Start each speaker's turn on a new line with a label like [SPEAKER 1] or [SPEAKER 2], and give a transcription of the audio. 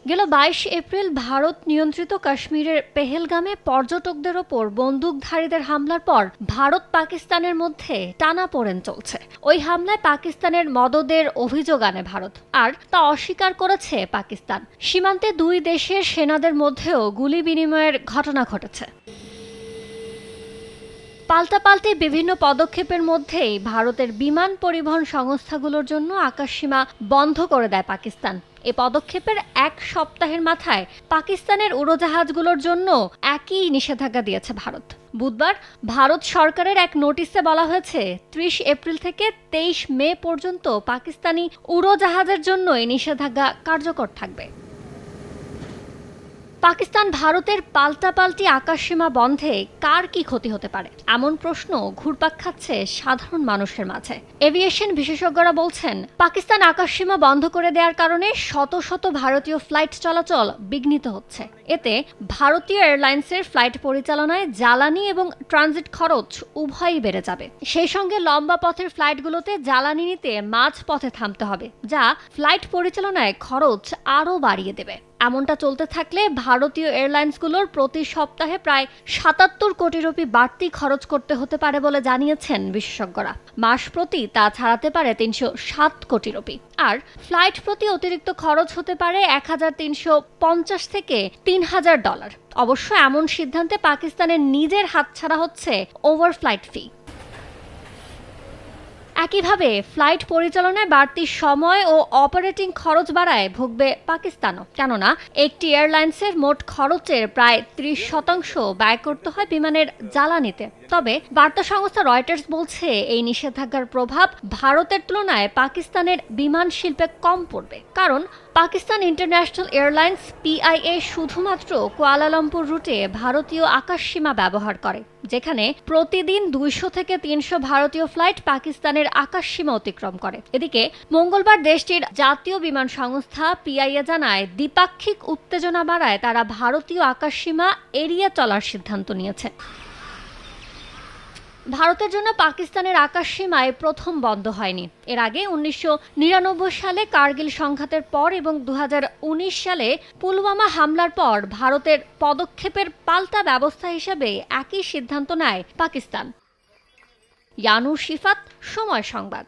[SPEAKER 1] গেল ২২ এপ্রিল ভারত নিয়ন্ত্রিত কাশ্মীরের পেহেলগামে পর্যটকদের ওপর বন্দুকধারীদের হামলার পর ভারত পাকিস্তানের মধ্যে টানাপোড়েন চলছে। ওই হামলায় পাকিস্তানের মদদের অভিযোগ আনে ভারত, আর তা অস্বীকার করেছে পাকিস্তান। সীমান্তে দুই দেশের সেনাদের মধ্যেও গুলি বিনিময়ের ঘটনা ঘটেছে। পাল্টাপাল্টি বিভিন্ন পদক্ষেপের মধ্যেই ভারতের বিমান পরিবহন সংস্থাগুলোর জন্য আকাশসীমা বন্ধ করে দেয় পাকিস্তান। এ পদক্ষেপের এক সপ্তাহের মাথায় পাকিস্তানের উড়োজাহাজগুলোর জন্য একই নিষেধাজ্ঞা দিয়েছে ভারত। বুধবার ভারত সরকারের এক নোটিশে বলা হয়েছে ৩০ এপ্রিল থেকে ২৩ মে পর্যন্ত পাকিস্তানি উড়োজাহাজের জন্য এই নিষেধাজ্ঞা কার্যকর থাকবে। পাকিস্তান ভারতের পাল্টাপাল্টি আকাশসীমা বন্ধে কার কি ক্ষতি হতে পারে, এমন প্রশ্ন ঘুরপাক খাচ্ছে সাধারণ মানুষের মাঝে। এভিয়েশন বিশেষজ্ঞরা বলছেন, পাকিস্তান আকাশসীমা বন্ধ করে দেওয়ার কারণে শত শত ভারতীয় ফ্লাইট চলাচল বিঘ্নিত হচ্ছে। এতে ভারতীয় এয়ারলাইন্সের ফ্লাইট পরিচালনায় জ্বালানি এবং ট্রানজিট খরচ উভয়ই বেড়ে যাবে। সেই সঙ্গে লম্বা পথের ফ্লাইটগুলোতে জ্বালানি নিতে মাঝ পথে থামতে হবে, যা ফ্লাইট পরিচালনায় খরচ আরও বাড়িয়ে দেবে। এমনটা চলতে থাকলে ভারতীয় এয়ারলাইন্সগুলোর প্রতি সপ্তাহে প্রায় ৭৭ কোটি রুপি বাড়তি খরচ করতে হতে পারে বলে জানিয়েছেন বিশেষজ্ঞরা। মাস প্রতি তা ছাড়াতে পারে ৩০৭ কোটি রুপি। আর ফ্লাইট প্রতি অতিরিক্ত খরচ হতে পারে ১৩৫০ থেকে $৩,০০০। অবশ্য এমন সিদ্ধান্তে পাকিস্তানের নিজের হাতছাড়া হচ্ছে ওভারফ্লাইট ফি। একইভাবে ফ্লাইট পরিচালনায় বাড়তি সময় ও অপারেটিং খরচ বাড়ায় ভুগবে পাকিস্তানও, কেননা একটি এয়ারলাইন্সের মোট খরচের প্রায় ৩০% ব্যয় করতে হয় বিমানের জ্বালানিতে। তবে বার্তা সংস্থা রয়টার্স বলছে, এই নিষেধাজ্ঞার প্রভাব ভারতের তুলনায় পাকিস্তানের বিমান শিল্পে কম পড়বে, কারণ পাকিস্তান ইন্টারন্যাশনাল এয়ারলাইন্স PIA শুধুমাত্র কুয়ালালামপুর রুটে ভারতীয় আকাশসীমা ব্যবহার করে, যেখানে প্রতিদিন ২০০ থেকে ৩০০ ভারতীয় ফ্লাইট পাকিস্তানের আকাশসীমা অতিক্রম করে। এদিকে মঙ্গলবার দেশটির জাতীয় বিমান সংস্থা PIA জানায়, দ্বিপাক্ষিক উত্তেজনা বাড়ায় তারা ভারতীয় আকাশসীমা এড়িয়ে চলার সিদ্ধান্ত নিয়েছে। ভারতের জন্য পাকিস্তানের আকাশসীমায় প্রথম বন্ধ হয়নি। এর আগে ১৯৯৯ সালে কার্গিল সংঘাতের পর এবং ২০১৯ সালে পুলওয়ামা হামলার পর ভারতের পদক্ষেপের পাল্টা ব্যবস্থা হিসেবে একই সিদ্ধান্ত নেয় পাকিস্তান। ইয়ানুর শিফাত, সময় সংবাদ।